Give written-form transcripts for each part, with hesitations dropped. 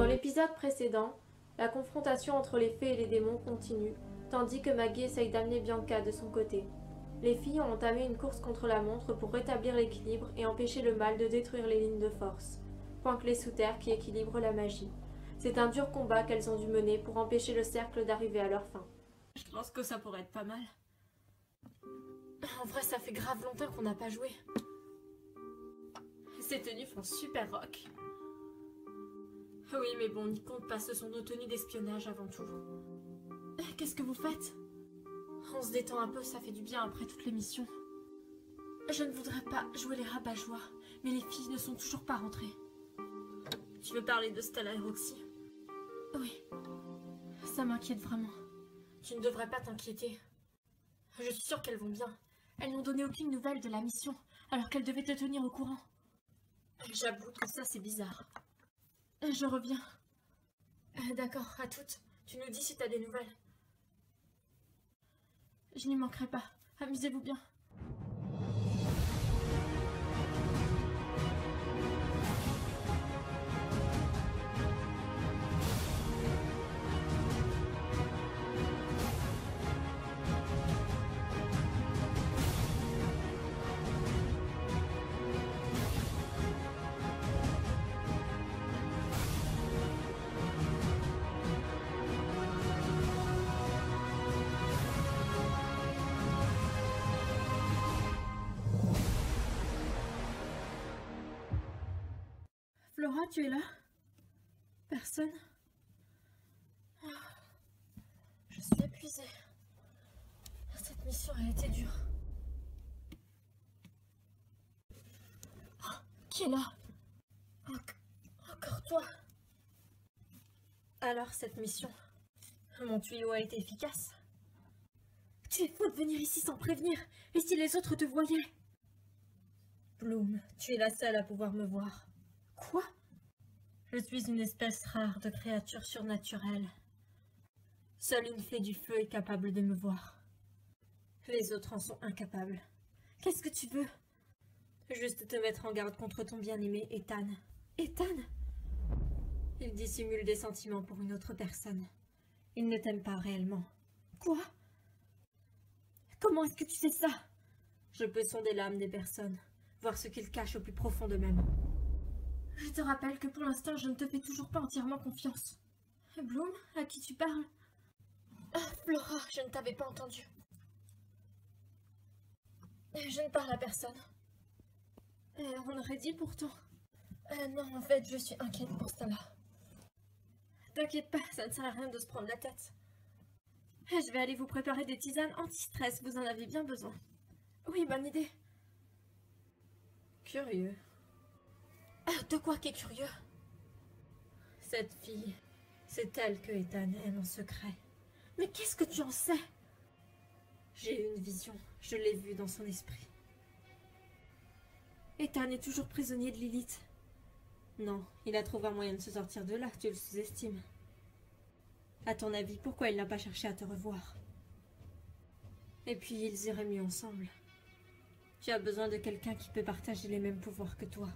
Dans l'épisode précédent, la confrontation entre les fées et les démons continue, tandis que Maggie essaye d'amener Bianca de son côté. Les filles ont entamé une course contre la montre pour rétablir l'équilibre et empêcher le mal de détruire les lignes de force, point que les sous-terres qui équilibrent la magie. C'est un dur combat qu'elles ont dû mener pour empêcher le cercle d'arriver à leur fin. Je pense que ça pourrait être pas mal. En vrai, ça fait grave longtemps qu'on n'a pas joué. Ces tenues font super rock. Oui, mais bon, n'y compte pas, ce sont nos tenues d'espionnage avant tout. Qu'est-ce que vous faites? On se détend un peu, ça fait du bien après toutes les missions. Je ne voudrais pas jouer les rabat-joie, mais les filles ne sont toujours pas rentrées. Tu veux parler de Stella et Roxy? Oui. Ça m'inquiète vraiment. Tu ne devrais pas t'inquiéter. Je suis sûre qu'elles vont bien. Elles n'ont donné aucune nouvelle de la mission, alors qu'elles devaient te tenir au courant. J'avoue que ça, c'est bizarre. Je reviens. D'accord, à toutes. Tu nous dis si t'as des nouvelles. Je n'y manquerai pas. Amusez-vous bien. Flora, tu es là? Personne? Je suis épuisée. Cette mission a été dure. Oh, qui est là? Encore toi? Alors, cette mission, mon tuyau a été efficace? Tu es fou de venir ici sans prévenir. Et si les autres te voyaient? Bloom, tu es la seule à pouvoir me voir. Quoi? Je suis une espèce rare de créature surnaturelle. Seule une fée du feu est capable de me voir. Les autres en sont incapables. Qu'est-ce que tu veux? Juste te mettre en garde contre ton bien-aimé, Ethan. Ethan? Il dissimule des sentiments pour une autre personne. Il ne t'aime pas réellement. Quoi? Comment est-ce que tu sais ça? Je peux sonder l'âme des personnes, voir ce qu'ils cachent au plus profond d'eux-mêmes. Je te rappelle que pour l'instant, je ne te fais toujours pas entièrement confiance. Bloom, à qui tu parles? Flora, je ne t'avais pas entendu. Je ne parle à personne. On aurait dit pourtant. Non, en fait, je suis inquiète pour Stella. T'inquiète pas, ça ne sert à rien de se prendre la tête. Je vais aller vous préparer des tisanes anti-stress, vous en avez bien besoin. Oui, bonne idée. Curieux. De quoi qui est curieux? Cette fille, c'est elle que Ethan aime en secret. Mais qu'est-ce que tu en sais? J'ai eu une vision, je l'ai vue dans son esprit. Ethan est toujours prisonnier de Lilith. Non, il a trouvé un moyen de se sortir de là, tu le sous-estimes. À ton avis, pourquoi il n'a pas cherché à te revoir? Et puis ils iraient mieux ensemble. Tu as besoin de quelqu'un qui peut partager les mêmes pouvoirs que toi.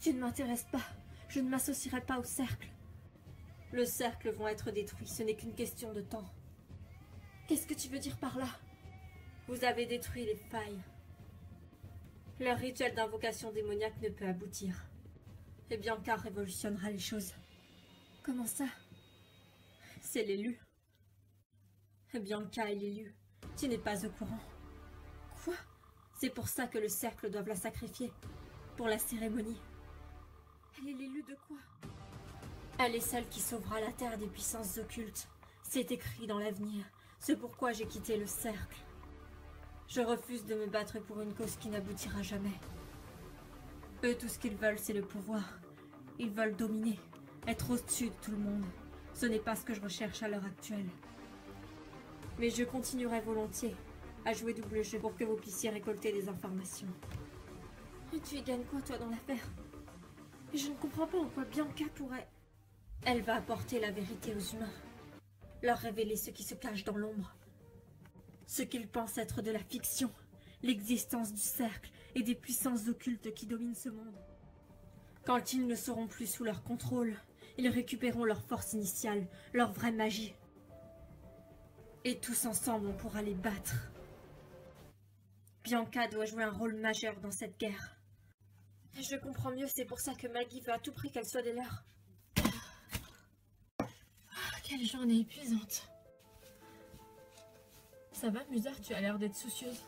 Tu ne m'intéresses pas. Je ne m'associerai pas au cercle. Le cercle vont être détruits, ce n'est qu'une question de temps. Qu'est-ce que tu veux dire par là? Vous avez détruit les failles. Leur rituel d'invocation démoniaque ne peut aboutir. Et Bianca révolutionnera les choses. Comment ça? C'est l'élu. Bianca est l'élu. Tu n'es pas au courant. Quoi? C'est pour ça que le cercle doit la sacrifier. Pour la cérémonie. Elle est l'élue de quoi? Elle est celle qui sauvera la Terre des puissances occultes. C'est écrit dans l'avenir. C'est pourquoi j'ai quitté le cercle. Je refuse de me battre pour une cause qui n'aboutira jamais. Eux, tout ce qu'ils veulent, c'est le pouvoir. Ils veulent dominer, être au-dessus de tout le monde. Ce n'est pas ce que je recherche à l'heure actuelle. Mais je continuerai volontiers à jouer double jeu pour que vous puissiez récolter des informations. Et tu y gagnes quoi, toi, dans l'affaire? Je ne comprends pas en quoi Bianca pourrait... Elle va apporter la vérité aux humains. Leur révéler ce qui se cache dans l'ombre. Ce qu'ils pensent être de la fiction. L'existence du cercle et des puissances occultes qui dominent ce monde. Quand ils ne seront plus sous leur contrôle, ils récupéreront leur force initiale, leur vraie magie. Et tous ensemble, on pourra les battre. Bianca doit jouer un rôle majeur dans cette guerre. Je comprends mieux, c'est pour ça que Maggie veut à tout prix qu'elle soit des leurs. Quelle journée épuisante. Ça va, Musa, tu as l'air d'être soucieuse.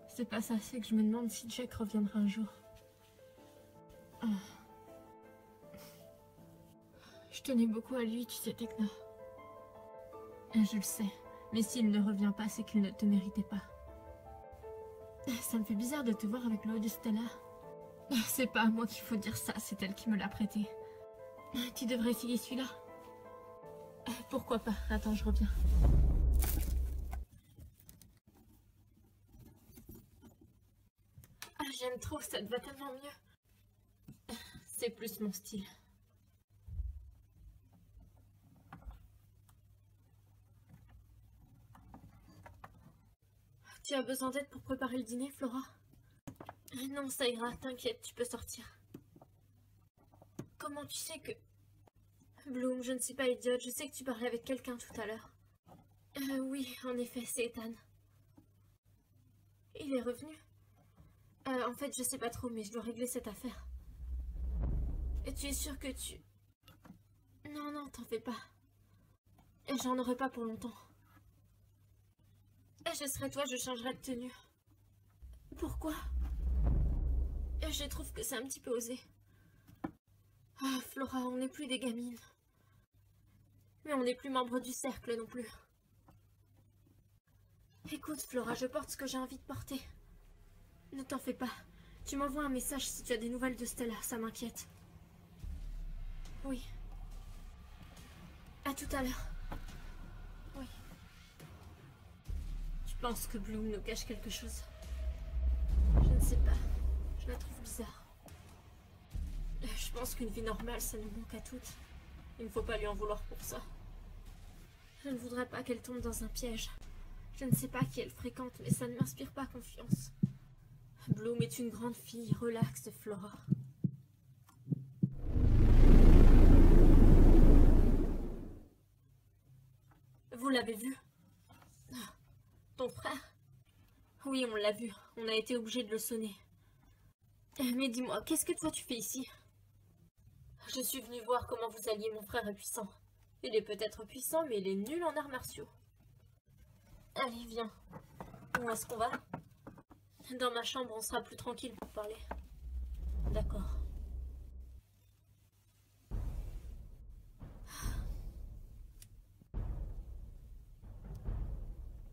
C'est pas ça, c'est que je me demande si Jack reviendra un jour. Ah. Je tenais beaucoup à lui, tu sais, Tekna. Je le sais, mais s'il ne revient pas, c'est qu'il ne te méritait pas. Ça me fait bizarre de te voir avec l'eau de Stella. C'est pas à moi qu'il faut dire ça, c'est elle qui me l'a prêté. Tu devrais essayer celui-là. Pourquoi pas? Attends, je reviens. Ah, j'aime trop, ça te va tellement mieux. C'est plus mon style. Tu as besoin d'aide pour préparer le dîner, Flora? Non, ça ira, t'inquiète, tu peux sortir. Comment tu sais que... Bloom, je ne suis pas idiote, je sais que tu parlais avec quelqu'un tout à l'heure. Oui, en effet, c'est Ethan. Il est revenu? En fait, je sais pas trop, mais je dois régler cette affaire. Et tu es sûre que tu... Non, non, t'en fais pas. Et j'en aurai pas pour longtemps. Et je serais toi, je changerais de tenue. Pourquoi? Et je trouve que c'est un petit peu osé. Ah, Flora, on n'est plus des gamines. Mais on n'est plus membre du cercle non plus. Écoute, Flora, je porte ce que j'ai envie de porter. Ne t'en fais pas. Tu m'envoies un message si tu as des nouvelles de Stella, ça m'inquiète. Oui. À tout à l'heure. Oui. Tu penses que Bloom nous cache quelque chose? Je ne sais pas. Je la trouve bizarre. Je pense qu'une vie normale, ça nous manque à toutes. Il ne faut pas lui en vouloir pour ça. Je ne voudrais pas qu'elle tombe dans un piège. Je ne sais pas qui elle fréquente, mais ça ne m'inspire pas confiance. Bloom est une grande fille, relaxe, Flora. Vous l'avez vu? Ton frère? Oui, on l'a vu. On a été obligé de le sonner. Mais dis-moi, qu'est-ce que toi tu fais ici? Je suis venue voir comment vous alliez, mon frère est puissant. Il est peut-être puissant, mais il est nul en arts martiaux. Allez, viens. Où est-ce qu'on va? Dans ma chambre, on sera plus tranquille pour parler. D'accord.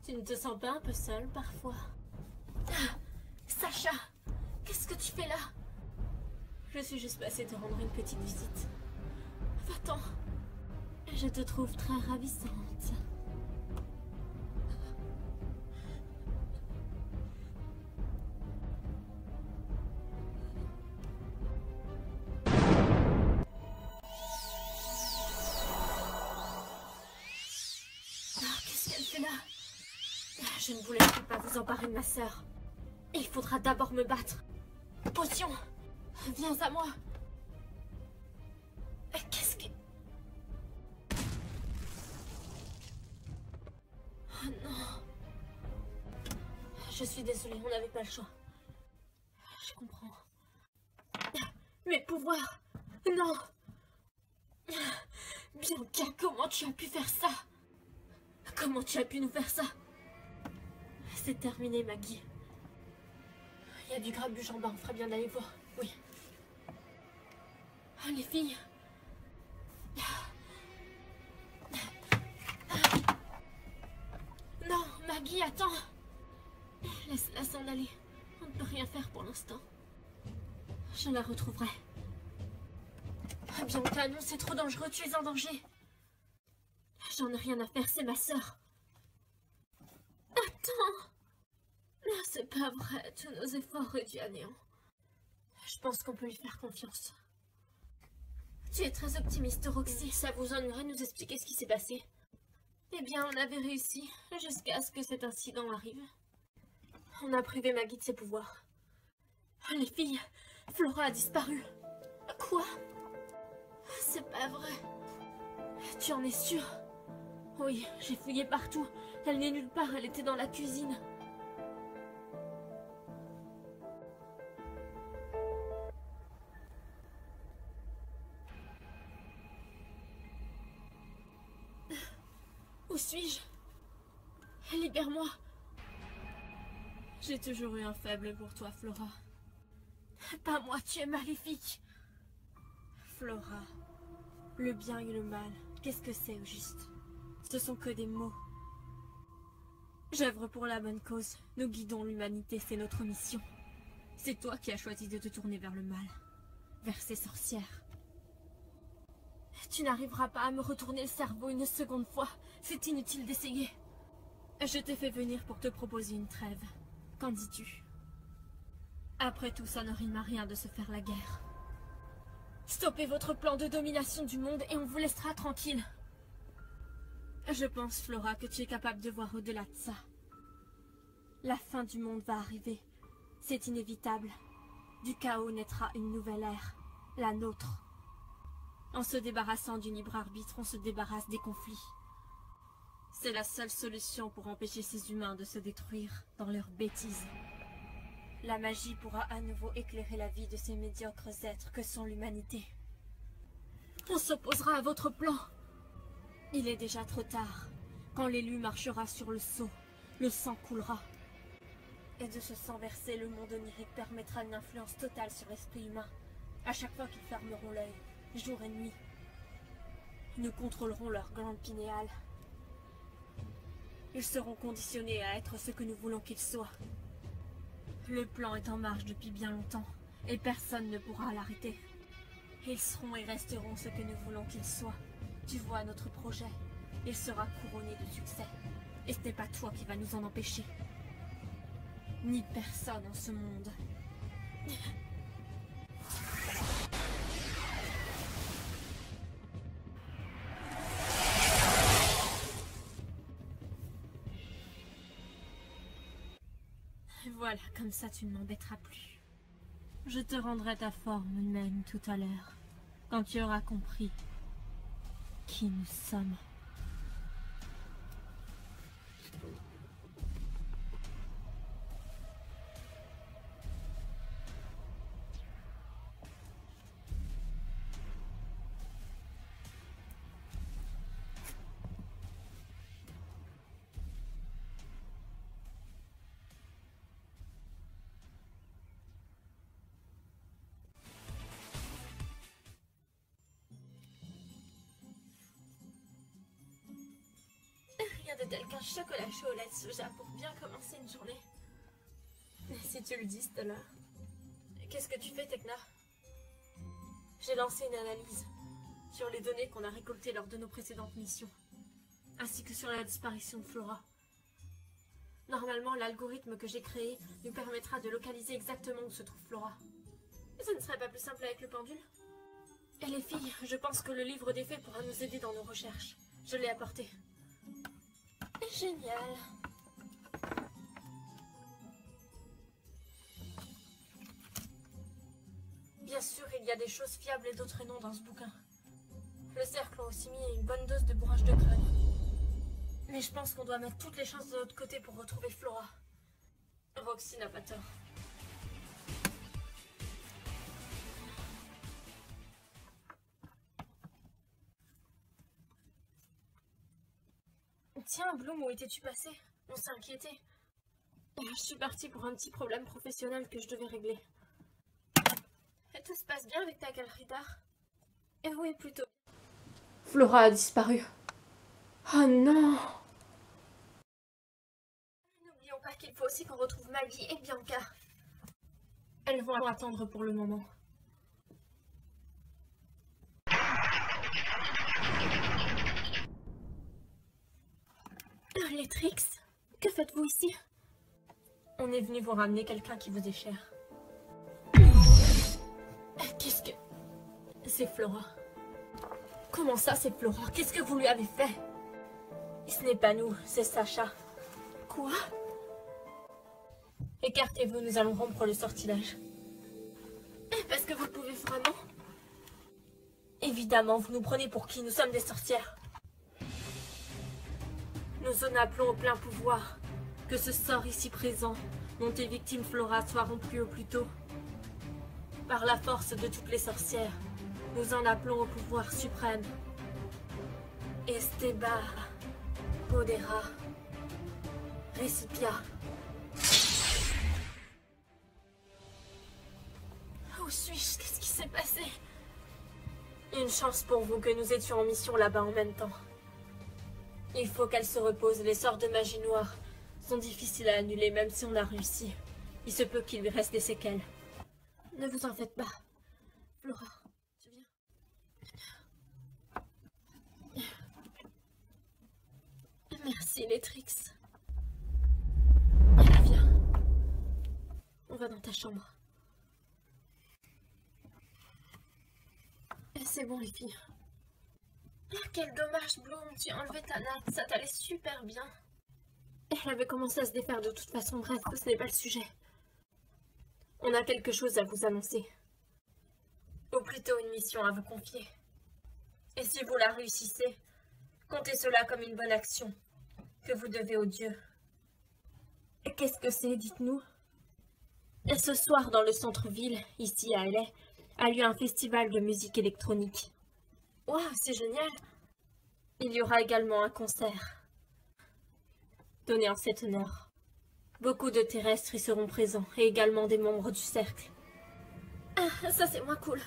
Tu ne te sens pas un peu seule parfois? Sacha! Qu'est-ce que tu fais là? Je suis juste passée te rendre une petite visite. Va-t'en. Je te trouve très ravissante. Qu'est-ce qu'elle fait là? Je ne vous laisserai pas vous emparer de ma sœur. Il faudra d'abord me battre. Potion! Viens à moi. Qu'est-ce que... Oh non. Je suis désolée, on n'avait pas le choix. Je comprends. Mes pouvoirs! Non! Bianca, comment tu as pu faire ça? Comment tu as pu nous faire ça? C'est terminé, Maggie. Il y a du grabuge en bas, on ferait bien d'aller voir. Oui. Ah, les filles. Non, Maggie, attends. Laisse-la s'en aller. On ne peut rien faire pour l'instant. Je la retrouverai. Bianca, non, c'est trop dangereux, tu es en danger. J'en ai rien à faire, c'est ma sœur. Attends. Non, c'est pas vrai, tous nos efforts réduits à néant. Je pense qu'on peut lui faire confiance. Tu es très optimiste, Roxy. Ça vous ennuierait de nous expliquer ce qui s'est passé? Eh bien, on avait réussi, jusqu'à ce que cet incident arrive. On a privé Maggie de ses pouvoirs. Les filles, Flora a disparu. Quoi? C'est pas vrai. Tu en es sûre? Oui, j'ai fouillé partout. Elle n'est nulle part, elle était dans la cuisine. Où suis-je? Libère-moi. J'ai toujours eu un faible pour toi, Flora. Pas moi, tu es maléfique. Flora, le bien et le mal, qu'est-ce que c'est au juste? Ce sont que des mots. J'œuvre pour la bonne cause. Nous guidons l'humanité, c'est notre mission. C'est toi qui as choisi de te tourner vers le mal, vers ces sorcières. Tu n'arriveras pas à me retourner le cerveau une seconde fois. C'est inutile d'essayer. Je t'ai fait venir pour te proposer une trêve. Qu'en dis-tu? Après tout, ça ne rime à rien de se faire la guerre. Stoppez votre plan de domination du monde et on vous laissera tranquille. Je pense, Flora, que tu es capable de voir au-delà de ça. La fin du monde va arriver. C'est inévitable. Du chaos naîtra une nouvelle ère, la nôtre. En se débarrassant du libre arbitre, on se débarrasse des conflits. C'est la seule solution pour empêcher ces humains de se détruire dans leurs bêtises. La magie pourra à nouveau éclairer la vie de ces médiocres êtres que sont l'humanité. On s'opposera à votre plan. Il est déjà trop tard. Quand l'élu marchera sur le sceau, le sang coulera. Et de ce sang versé, le monde onirique permettra une influence totale sur l'esprit humain. À chaque fois qu'ils fermeront l'œil, jour et nuit. Nous contrôlerons leur glande pinéale. Ils seront conditionnés à être ce que nous voulons qu'ils soient. Le plan est en marche depuis bien longtemps, et personne ne pourra l'arrêter. Ils seront et resteront ce que nous voulons qu'ils soient. Tu vois notre projet, il sera couronné de succès. Et ce n'est pas toi qui vas nous en empêcher. Ni personne en ce monde. Voilà, comme ça tu ne m'embêteras plus. Je te rendrai ta forme humaine tout à l'heure, quand tu auras compris qui nous sommes. Rien de tel qu'un chocolat chaud au lait de soja pour bien commencer une journée. Si tu le dis, Stella. Qu'est-ce que tu fais, Tekna? J'ai lancé une analyse sur les données qu'on a récoltées lors de nos précédentes missions, ainsi que sur la disparition de Flora. Normalement, l'algorithme que j'ai créé nous permettra de localiser exactement où se trouve Flora. Ce ne serait pas plus simple avec le pendule? Et les filles, je pense que le livre des faits pourra nous aider dans nos recherches. Je l'ai apporté. Génial. Bien sûr, il y a des choses fiables et d'autres non dans ce bouquin. Le cercle a aussi mis une bonne dose de bourrage de crâne. Mais je pense qu'on doit mettre toutes les chances de notre côté pour retrouver Flora. Roxy n'a pas tort. Tiens, Bloom, où étais-tu passé? On s'est inquiété. Je suis partie pour un petit problème professionnel que je devais régler. Et tout se passe bien avec ta galerie d'art? Eh oui, plutôt. Flora a disparu. Oh non! N'oublions pas qu'il faut aussi qu'on retrouve Maggie et Bianca. Elles vont attendre pour le moment. Les Trix, que faites-vous ici? On est venu vous ramener quelqu'un qui vous est cher. Qu'est-ce que... C'est Flora. Comment ça, c'est Flora? Qu'est-ce que vous lui avez fait? Ce n'est pas nous, c'est Sacha. Quoi? Écartez-vous, nous allons rompre le sortilège. Parce que vous pouvez vraiment? Évidemment. Évidemment, vous nous prenez pour qui? Nous sommes des sorcières. Nous en appelons au plein pouvoir que ce sort ici présent, dont est victime Flora, soit rompu au plus tôt. Par la force de toutes les sorcières, nous en appelons au pouvoir suprême. Estebar, Podera, Recipia. Où suis-je? Qu'est-ce qui s'est passé? Une chance pour vous que nous étions en mission là-bas en même temps. Il faut qu'elle se repose. Les sorts de magie noire sont difficiles à annuler, même si on a réussi. Il se peut qu'il lui reste des séquelles. Ne vous en faites pas. Flora, tu viens? Merci, Letrix. Allez, viens. On va dans ta chambre. Et c'est bon, les filles. Ah, quel dommage, Bloom. Tu as enlevé ta natte. Ça t'allait super bien. Elle avait commencé à se défaire de toute façon. Bref, ce n'est pas le sujet. On a quelque chose à vous annoncer. Ou plutôt une mission à vous confier. Et si vous la réussissez, comptez cela comme une bonne action que vous devez aux dieux. Et qu'est-ce que c'est, dites-nous? Et ce soir, dans le centre-ville, ici à LA, a lieu un festival de musique électronique. Waouh, c'est génial! Il y aura également un concert donné en cet honneur. Beaucoup de terrestres y seront présents, et également des membres du cercle. Ah, ça c'est moins cool.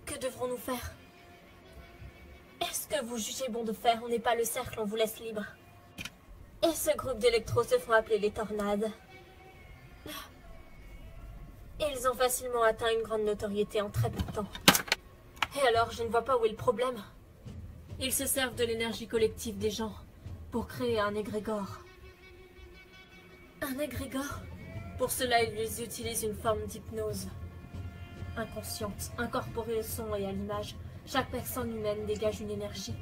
Que devrons-nous faire? Est-ce que vous jugez bon de faire? On n'est pas le cercle, on vous laisse libre. Et ce groupe d'électros se font appeler les Tornades. Ils ont facilement atteint une grande notoriété en très peu de temps. Et alors, je ne vois pas où est le problème. Ils se servent de l'énergie collective des gens pour créer un égrégore. Un égrégore? Pour cela, ils utilisent une forme d'hypnose inconsciente, incorporée au son et à l'image. Chaque personne humaine dégage une énergie.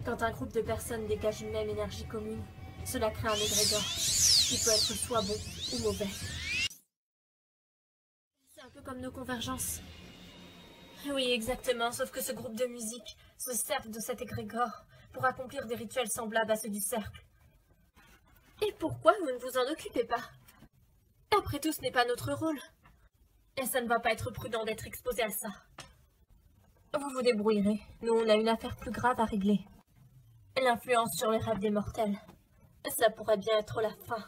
Quand un groupe de personnes dégage une même énergie commune, cela crée un égrégore qui peut être soit bon ou mauvais. C'est un peu comme nos convergences. Oui, exactement, sauf que ce groupe de musique se sert de cet égrégore pour accomplir des rituels semblables à ceux du cercle. Et pourquoi vous ne vous en occupez pas? Après tout, ce n'est pas notre rôle. Et ça ne va pas être prudent d'être exposé à ça. Vous vous débrouillerez. Nous, on a une affaire plus grave à régler. L'influence sur les rêves des mortels. Ça pourrait bien être la fin.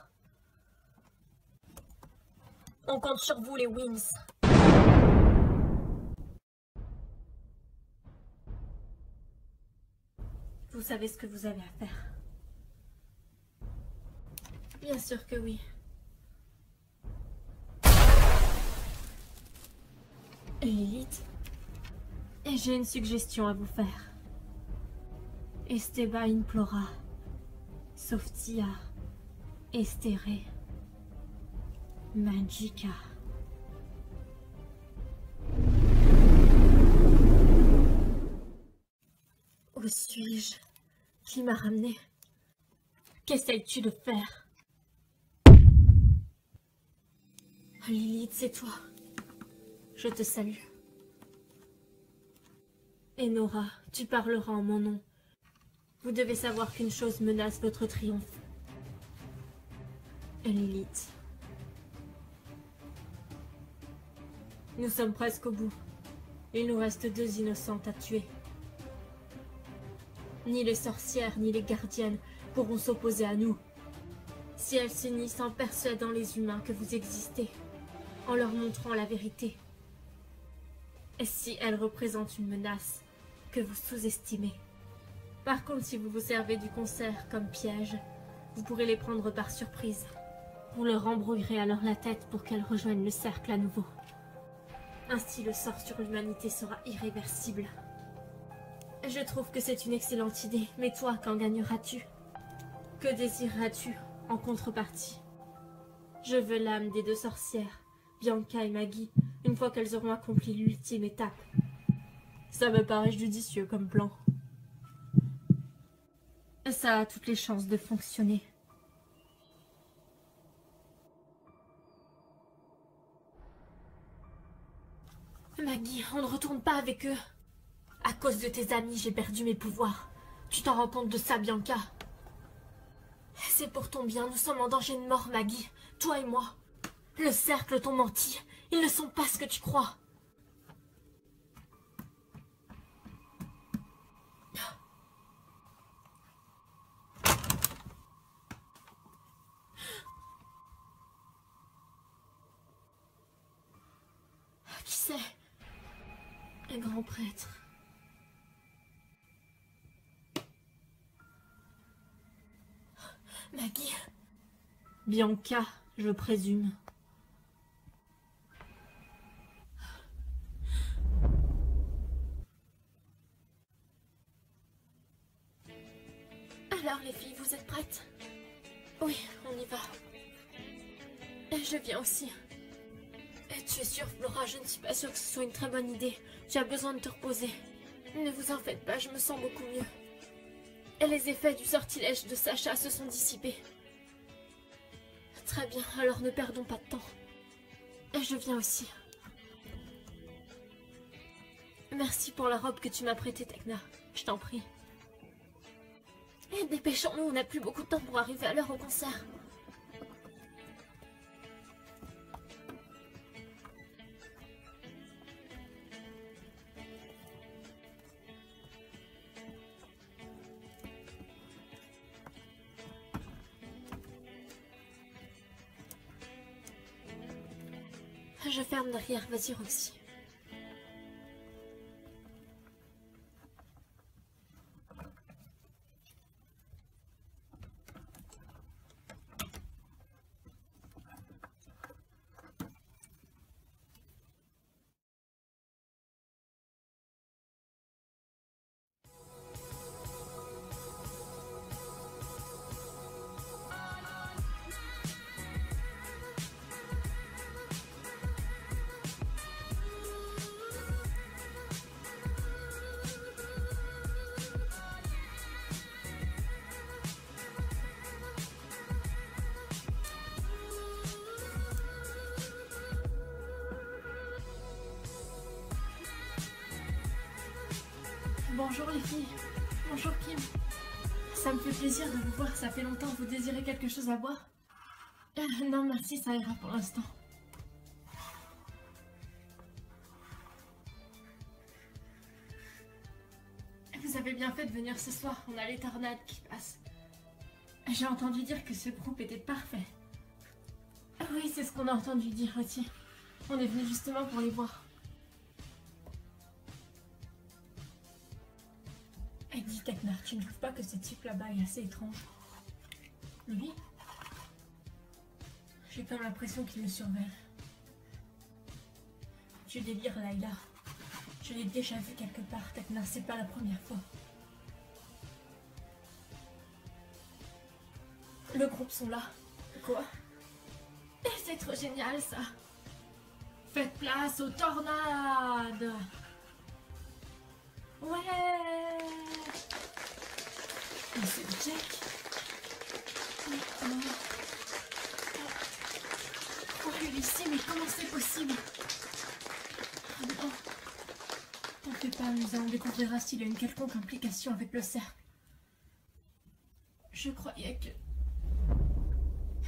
On compte sur vous, les Wings. Vous savez ce que vous avez à faire. Bien sûr que oui. Lilith, et j'ai une suggestion à vous faire. Esteba implora, Softia, Estere, Magica. Où suis-je? Qui m'a ramené? Qu'essayes-tu de faire? Lilith, c'est toi. Je te salue. Et Nora, tu parleras en mon nom. Vous devez savoir qu'une chose menace votre triomphe. Lilith. Nous sommes presque au bout. Il nous reste 2 innocentes à tuer. Ni les sorcières, ni les gardiennes pourront s'opposer à nous. Si elles s'unissent en persuadant les humains que vous existez, en leur montrant la vérité. Et si elles représentent une menace que vous sous-estimez. Par contre, si vous vous servez du concert comme piège, vous pourrez les prendre par surprise. Vous leur embrouillerez alors la tête pour qu'elles rejoignent le cercle à nouveau. Ainsi, le sort sur l'humanité sera irréversible. Je trouve que c'est une excellente idée, mais toi, qu'en gagneras-tu? Que désireras-tu en contrepartie? Je veux l'âme des 2 sorcières, Bianca et Maggie, une fois qu'elles auront accompli l'ultime étape. Ça me paraît judicieux comme plan. Ça a toutes les chances de fonctionner. Maggie, on ne retourne pas avec eux. À cause de tes amis, j'ai perdu mes pouvoirs. Tu t'en rends compte de ça, Bianca? C'est pour ton bien, nous sommes en danger de mort, Maggie. Toi et moi. Le cercle t'ont menti. Ils ne sont pas ce que tu crois. Qui c'est? Un grand prêtre. Maggie. Bianca, je présume. Alors les filles, vous êtes prêtes? Oui, on y va. Je viens aussi. Tu es sûre, Flora? Je ne suis pas sûre que ce soit une très bonne idée. Tu as besoin de te reposer. Ne vous en faites pas, je me sens beaucoup mieux. Et les effets du sortilège de Sacha se sont dissipés. Très bien, alors ne perdons pas de temps. Je viens aussi. Merci pour la robe que tu m'as prêtée, Tekna. Je t'en prie. Et dépêchons-nous, on n'a plus beaucoup de temps pour arriver à l'heure au concert. Je ferme derrière, vas-y Roxy. Bonjour les filles. Bonjour Kim. Ça me fait plaisir de vous voir, ça fait longtemps. Vous désirez quelque chose à boire? Non merci, ça ira pour l'instant. Vous avez bien fait de venir ce soir, on a les tornades qui passent. J'ai entendu dire que ce groupe était parfait. Oui, c'est ce qu'on a entendu dire aussi. On est venu justement pour les voir. Et dis Tekna, tu ne trouves pas que ce type là-bas est assez étrange? Lui? J'ai comme l'impression qu'il me surveille. Tu délires, Layla. Je l'ai déjà vu quelque part, Tekna, c'est pas la première fois. Le groupe sont là. Quoi? C'est trop génial ça. Faites place aux tornades. Ouais. Mais c'est Jack. Oh, il est ici, mais comment c'est possible? Oh non. T'en fais pas, nous allons découvrir s'il y a une quelconque implication avec le cercle. Je croyais que...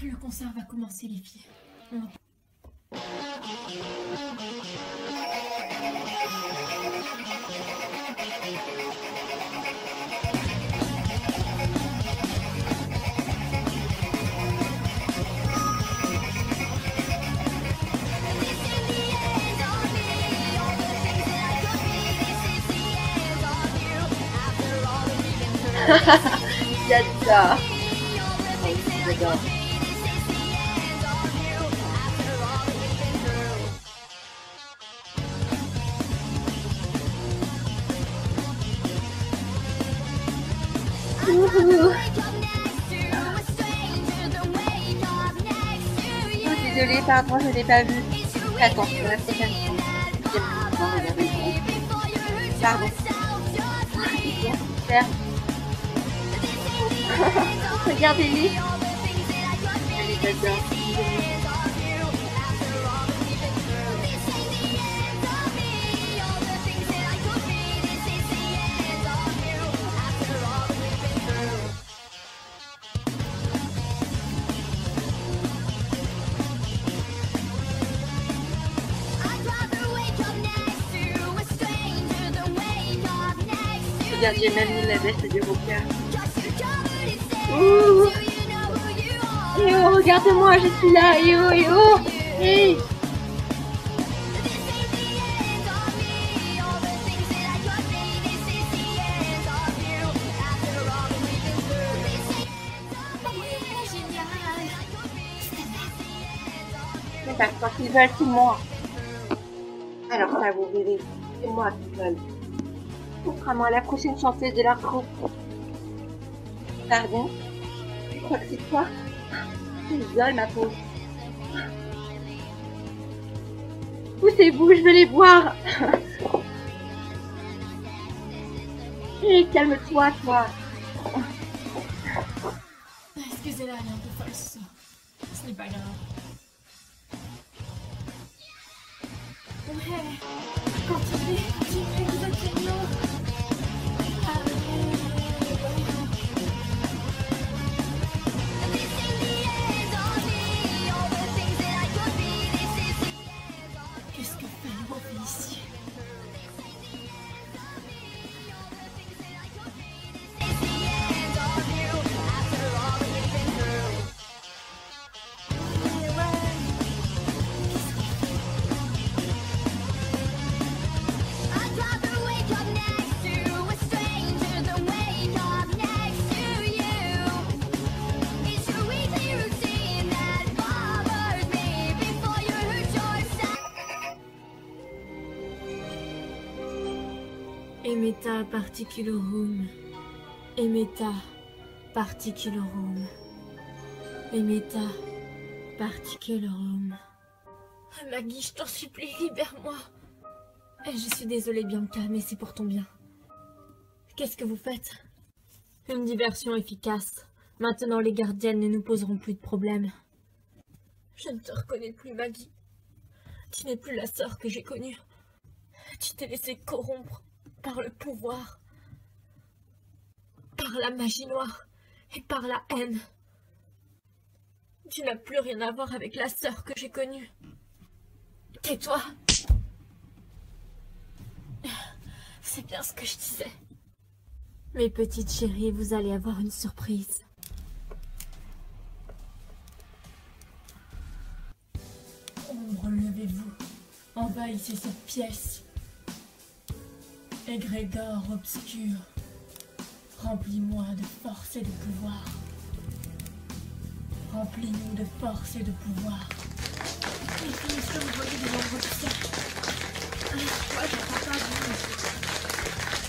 Le concert va commencer, les filles. J'adore. J'adore. Oh, désolée, pardon, je l'ai pas vu. Attends, la prochaine fois. Pardon. Super. Regardez-les. Allez, j'adore. Regarde, j'ai même mis la veste du rocker. Ouh. Et oh, regarde-moi, je suis là. Et oh, et oh. Hey. Quand ils veulent, c'est moi. Alors ça, vous verrez. C'est moi qui veulent. Contrairement la prochaine chanteuse de leur groupe. Pardon? Tu crois que c'est toi? Isole, ma pauvre. Poussez-vous, je veux les voir. Hé, calme-toi, toi. Excusez-la, elle est un peu folle, ça. Ce n'est pas grave. Ouais, continuez, vous êtes géniaux. Qu'est-ce que fait ici? Emeta particulorum, Emeta particulorum, Emeta particulorum. Maggie, je t'en supplie, libère-moi. Je suis désolée, Bianca, mais c'est pour ton bien. Qu'est-ce que vous faites? Une diversion efficace. Maintenant, les gardiennes ne nous poseront plus de problèmes. Je ne te reconnais plus, Maggie. Tu n'es plus la sœur que j'ai connue. Tu t'es laissée corrompre par le pouvoir, par la magie noire et par la haine. Tu n'as plus rien à voir avec la sœur que j'ai connue. Tais-toi. C'est bien ce que je disais. Mes petites chéries, vous allez avoir une surprise. Ombre, levez-vous. Envahissez cette pièce. Égrégore obscur, remplis-moi de force et de pouvoir. Remplis-nous de force et de pouvoir. Les filles sont envoyées des membres du cercle. Moi, je crois pas vous.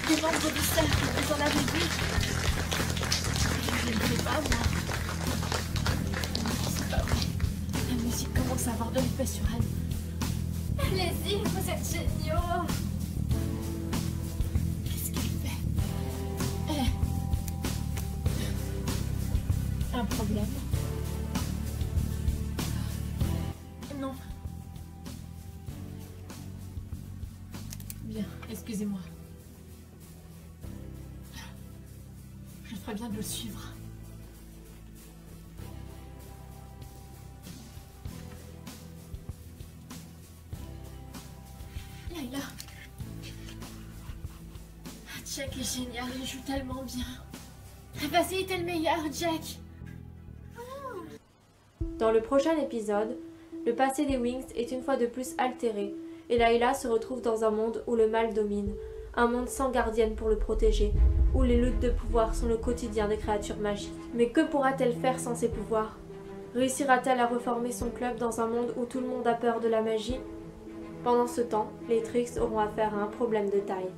Des membres du cercle, vous en avez vu? Je ne sais pas, moi. C'est pas vrai. La musique commence à avoir de l'effet sur elle. Allez-y, vous êtes géniaux. Un problème? Non. Bien, excusez-moi. Je ferais bien de le suivre. Layla. Jack est génial, il joue tellement bien. Vas-y, t'es le meilleur, Jack. Dans le prochain épisode, le passé des Wings est une fois de plus altéré, et Layla se retrouve dans un monde où le mal domine, un monde sans gardienne pour le protéger, où les luttes de pouvoir sont le quotidien des créatures magiques. Mais que pourra-t-elle faire sans ses pouvoirs? Réussira-t-elle à reformer son club dans un monde où tout le monde a peur de la magie? Pendant ce temps, les Trix auront affaire à un problème de taille.